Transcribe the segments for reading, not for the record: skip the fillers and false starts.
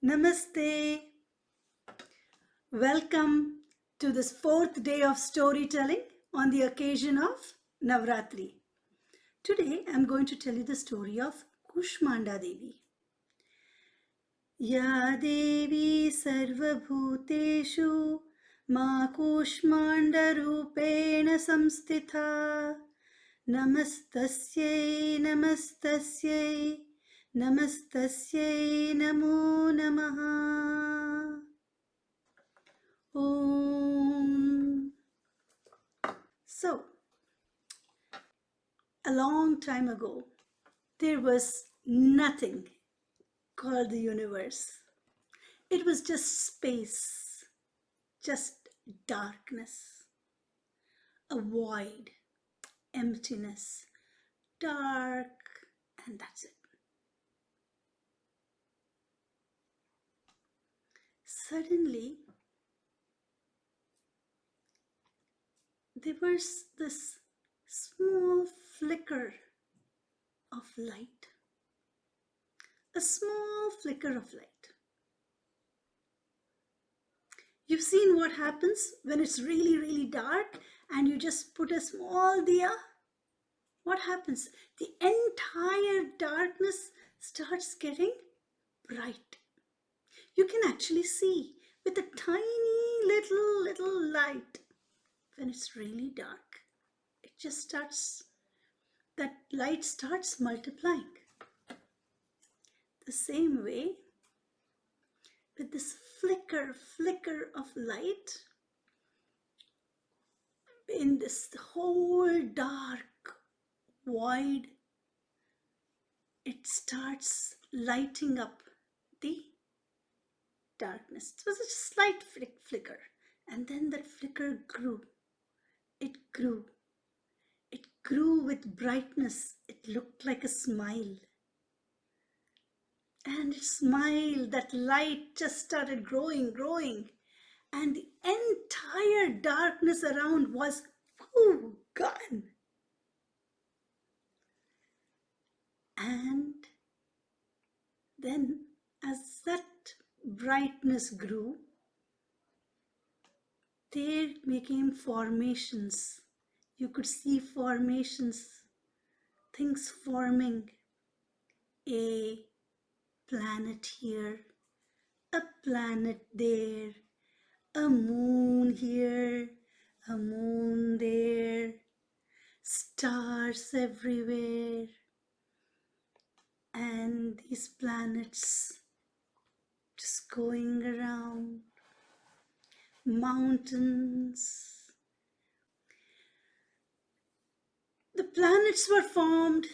Namaste. Welcome to this fourth day of storytelling on the occasion of Navratri. Today I'm going to tell you the story of Kushmanda Devi. Ya Devi Sarvabhuteshu Ma Kushmanda Rupena Samstitha Namastasyai Namastasyai Namastasyai Namo Namaha. Om. So, a long time ago, there was nothing called the universe. It was just space, just darkness, a void, emptiness, dark, and that's it. Suddenly, there was this small flicker of light. A small flicker of light. You've seen what happens when it's really, really dark and you just put a small diya? What happens? The entire darkness starts getting bright. You can actually see with a tiny little light. When it's really dark, it just starts, that light starts multiplying. The same way, with this flicker of light, in this whole dark void, it starts lighting up the darkness. It was a slight flicker, and then that flicker grew. It grew with brightness. It looked like a smile. And it smiled, that light just started growing, and the entire darkness around was gone. And then as that brightness grew, there became formations. You could see formations, things forming. A planet here, a planet there, a moon here, a moon there, stars everywhere, and these planets just going around, mountains. The planets were formed,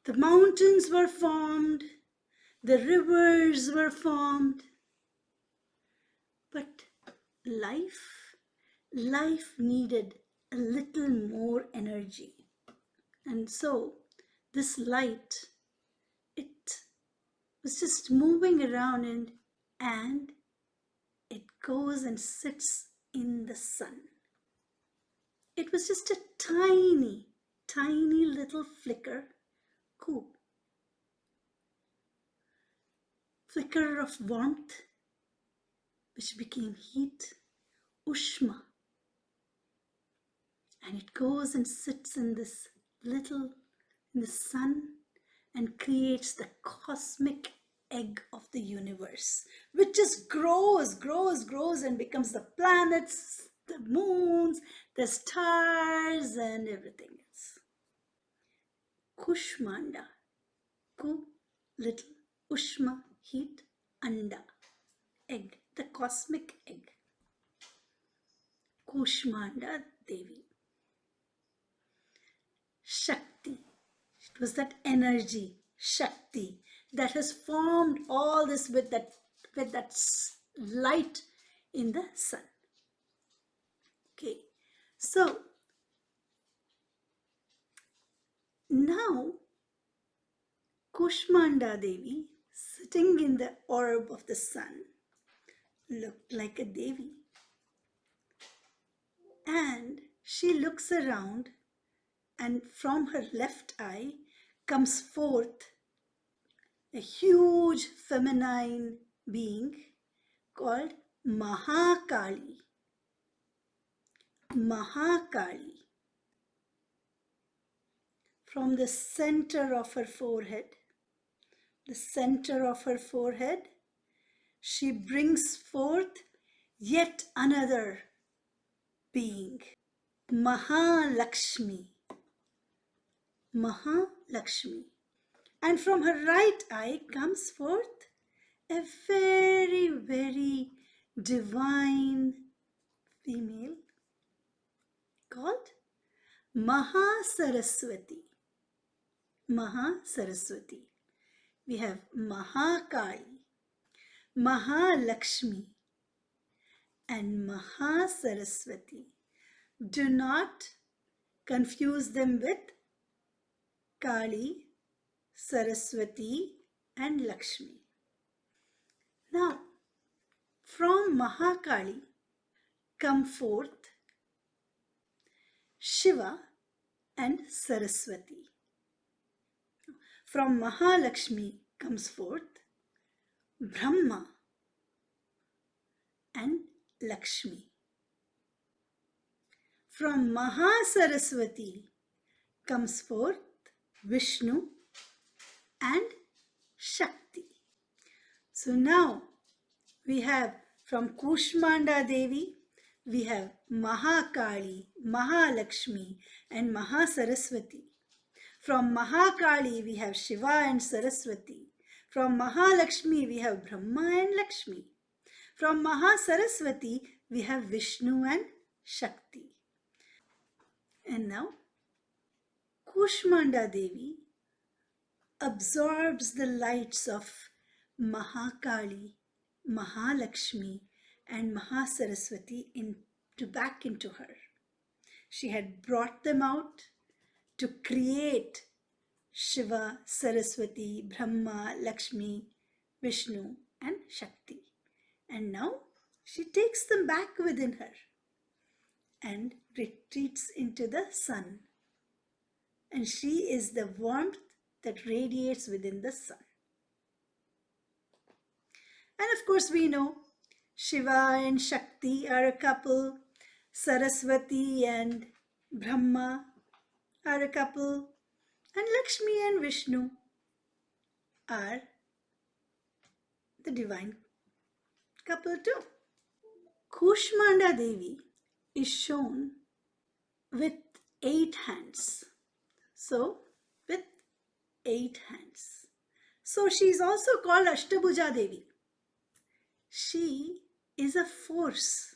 the mountains were formed, the rivers were formed, but life needed a little more energy. And so this light, it was just moving around and it goes and sits in the sun. It was just a tiny little flicker, flicker of warmth, which became heat, Ushma. And it goes and sits in this in the sun and creates the cosmic egg of the universe, which just grows and becomes the planets, the moons, the stars, and everything else. Kushmanda, little, Ushma, heat, Anda, egg, the cosmic egg. Kushmanda Devi. Shakti. It was that energy, Shakti, that has formed all this with that light in the sun. Okay, so now Kushmanda Devi, sitting in the orb of the sun, looked like a Devi. And she looks around, and from her left eye comes forth a huge feminine being called Mahakali. Mahakali. From the center of her forehead, she brings forth yet another being, Mahalakshmi. Mahalakshmi. And from her right eye comes forth a very, very divine female called Mahasaraswati. Mahasaraswati. We have Mahakali, Mahalakshmi, and Mahasaraswati. Do not confuse them with Kali, Saraswati, and Lakshmi. Now, from Mahakali come forth Shiva and Saraswati. From Mahalakshmi comes forth Brahma and Lakshmi. From Mahasaraswati comes forth Vishnu and Shakti. So now we have from Kushmanda Devi, we have Mahakali, Mahalakshmi, and Mahasaraswati. From Mahakali we have Shiva and Saraswati. From Mahalakshmi we have Brahma and Lakshmi. From Mahasaraswati we have Vishnu and Shakti. And now Kushmanda Devi absorbs the lights of Mahakali, Mahalakshmi, and Mahasaraswati back into her. She had brought them out to create Shiva, Saraswati, Brahma, Lakshmi, Vishnu, and Shakti. And now she takes them back within her and retreats into the sun. And she is the warmth that radiates within the sun. And of course we know Shiva and Shakti are a couple, Saraswati and Brahma are a couple, and Lakshmi and Vishnu are the divine couple too. Kushmanda Devi is shown with 8 hands. So, with 8 hands. So, she is also called Ashtabhuja Devi. She is a force.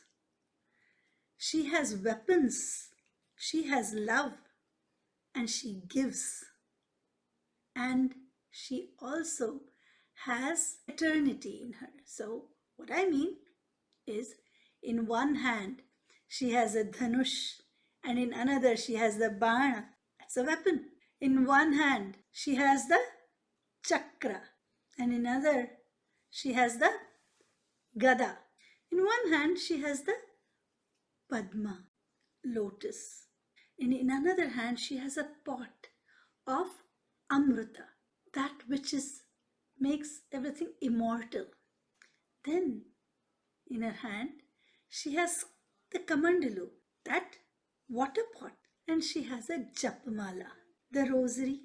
She has weapons. She has love. And she gives. And she also has eternity in her. So, what I mean is, in one hand, she has a dhanush, and in another, she has the bana. That's a weapon. In one hand, she has the chakra, and in another, she has the gada. In one hand, she has the padma, lotus. And in another hand, she has a pot of amrita, that which makes everything immortal. Then, in her hand, she has the kamandalu, that water pot, and she has a japamala, the rosary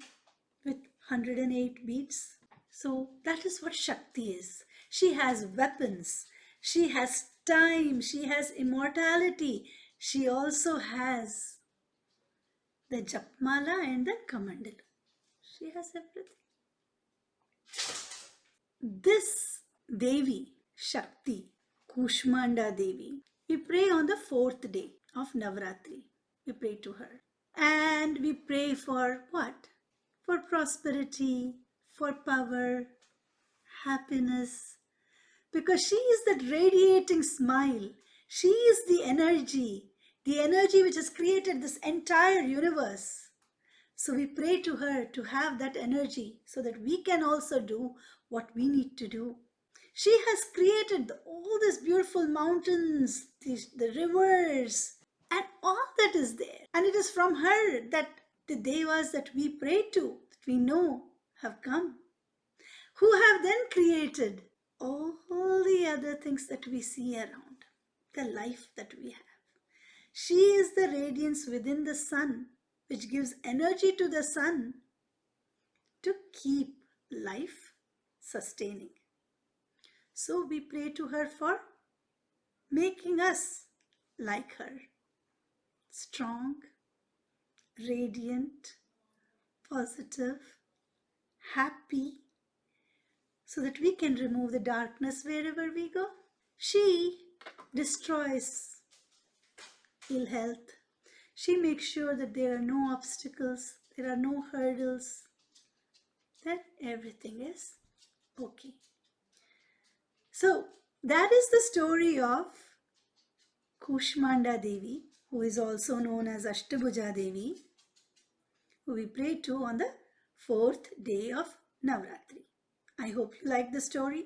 with 108 beads. So that is what Shakti is. She has weapons, she has time, she has immortality. She also has the japmala and the kamandalu. She has everything. This Devi, Shakti, Kushmanda Devi, we pray on the 4th day of Navratri. We pray to her. And we pray for what? For prosperity, for power, happiness. Because she is that radiating smile. She is the energy which has created this entire universe. So we pray to her to have that energy so that we can also do what we need to do. She has created all these beautiful mountains, the rivers, and all that is there. And it is from her that the devas that we pray to, that we know, have come. who have then created all the other things that we see around, the life that we have. She is the radiance within the sun, which gives energy to the sun to keep life sustaining. So we pray to her for making us like her, strong, radiant, positive, happy, so that we can remove the darkness wherever we go. She destroys ill health. She makes sure that there are no obstacles, there are no hurdles, that everything is okay. So that is the story of Kushmanda Devi, who is also known as Ashtabhuja Devi, who we pray to on the 4th day of Navratri. I hope you like the story.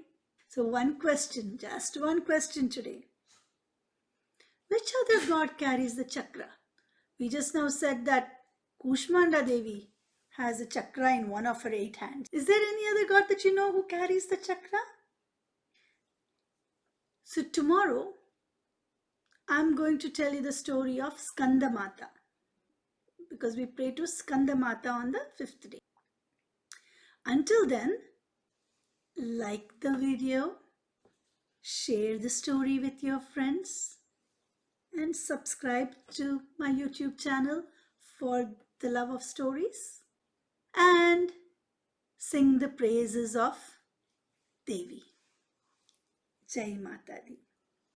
So one question, just one question today. Which other god carries the chakra? We just now said that Kushmanda Devi has a chakra in one of her 8 hands. Is there any other god that you know who carries the chakra? So tomorrow, I'm going to tell you the story of Skanda Mata, because we pray to Skanda Mata on the 5th day. Until then, like the video, share the story with your friends, and subscribe to my YouTube channel for the love of stories, and sing the praises of Devi. Jai Mata Di.